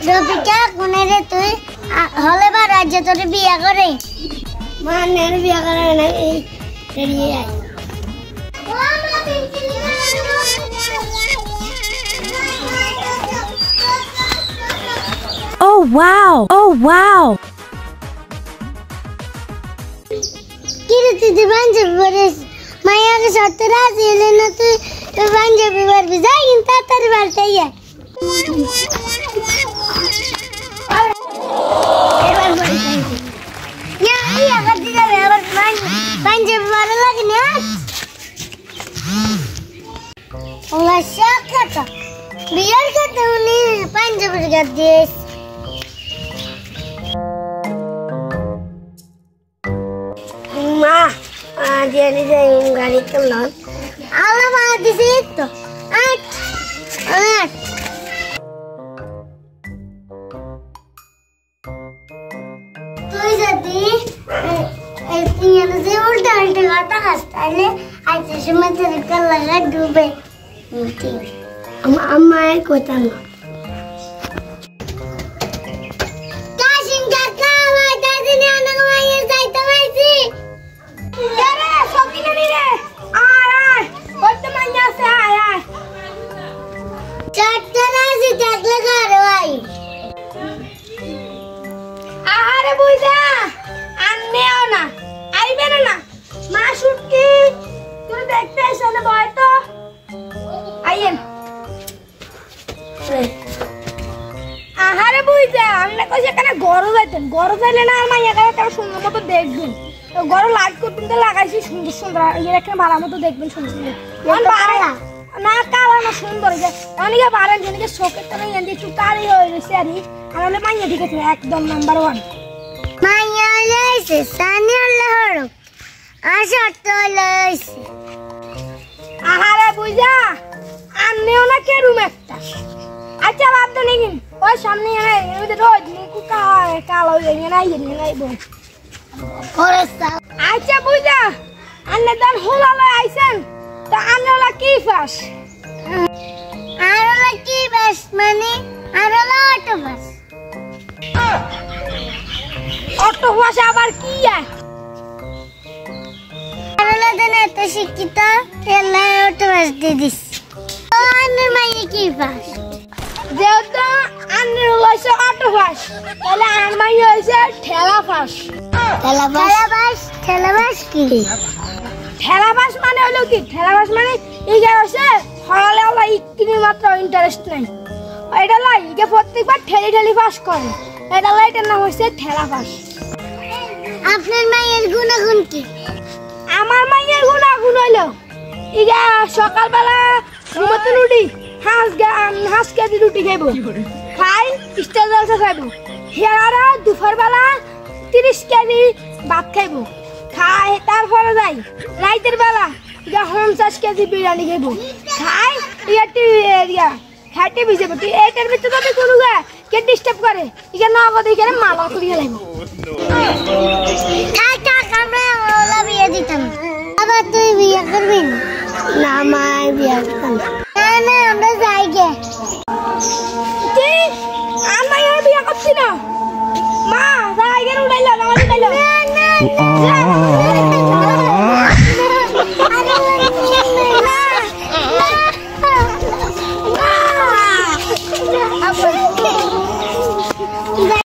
রফিকা কোনে রে তুই হলে বা রাজ্য তোর বিয়া করে মানের বিয়া করে না এই ready I Oh wow! Oh wow! কি রে তুই পাঞ্জাবি পরিস মায়াকে সত্যি রাজি এলে না তুই পাঞ্জাবি পরবি যাই কিন্তু তাড়াতাড়ি বাড়তে আয় এবার বলি ইয়া ইয়া গদি যাবে আবার পাঞ্জাবি ভালো লাগে না ওলা শাকাটা বিয়ার করতে উনি পাঞ্জাবি গাদিস মা আদিয়ানি যাই গাড়ি চালান আলা মা দিছে তো আট আট তুই যদি এই তিনজনে যে উল্টা উল্টা কথা খাস তাহলে আজ সময় তোর লাগা ডুবে আমার কথা না গরু চাইলে না আর মাইয়া কাছে সুন্দর মতো দেখবেন গরু লাইট করতেন তো লাগাইছি সুন্দর সুন্দর এখানে ভালো মতো দেখবেন সুন্দর না কালা না সুন্দর অনেকে বাড়েন যেদিকে শোকের তো এনে একটু কালি হয়ে গেছে আর আমাদের মাইয়া ঠিক আছে একদম নাম্বার 1 মাইয়া লাইছে সানি আল্লাহ হরক আশা তো লাইছে আহারে বুঝা আননেও না কে রুম একটা আচ্ছা বাদ দে নাকি ওই সামনে এনে এমনিতে রোজ মুখ কালো হয়ে নাই বল আচ্ছা বুঝা আন্নে দান হোলালে আইছেন তা আন্নেলা কি ফাস আরলা কি বাস মানে আরলা অটো ফাস আবার কি আরলা দেনে তো শিক্ষিত এলা অটো বাস দিদিস আন্নের মাইয়ে কি বাস যেহেতু আন্নের হইছে অটো ফাস তাহলে আর মাইয়ে হইছে ঠেলা ফাস ঠেলাবাস কি ঠেলাবাস মানে হলো কি ঠেলাবাস মানে ইগে হইছে হরালে ওলা ইকিনি মাত্র ইন্টারেস্ট নাই এটা লাই ইগে প্রত্যেকবার ঠেলি পাস করে এটা লাইটার নাম হইছে ঠেলাবাস আপনার মায়ের গুণাগুণ কি আমার মায়ের গুণাগুণ হইলো ইগে সকালবেলা ঘুমাতে উঠি হাঁস কেজি রুটি খাইবো খাই স্টার জলসা খাইবো হেয়ারা দুপুরবেলা 30 কেজি ভাত খাইবো খাই তারপরে যাই রাইতের বেলা 50 কেজি বিরিয়ানি খাইবো খাই খাইতে ভিজে পড়ি এইটার ভিতরে যদি কোনো কে ডিস্টার্ব করে ইকে নগদ ইকে মালা করি লাইবো আমরা ওলা বিয়ে দিতাম আবার তুই বিয়ে করবি না মাই বিয়ে করতাম না আমরা যাই গে কি আমি আর বিয়ে করছি না মা যাই গে উড়াইলা না উড়াইলা না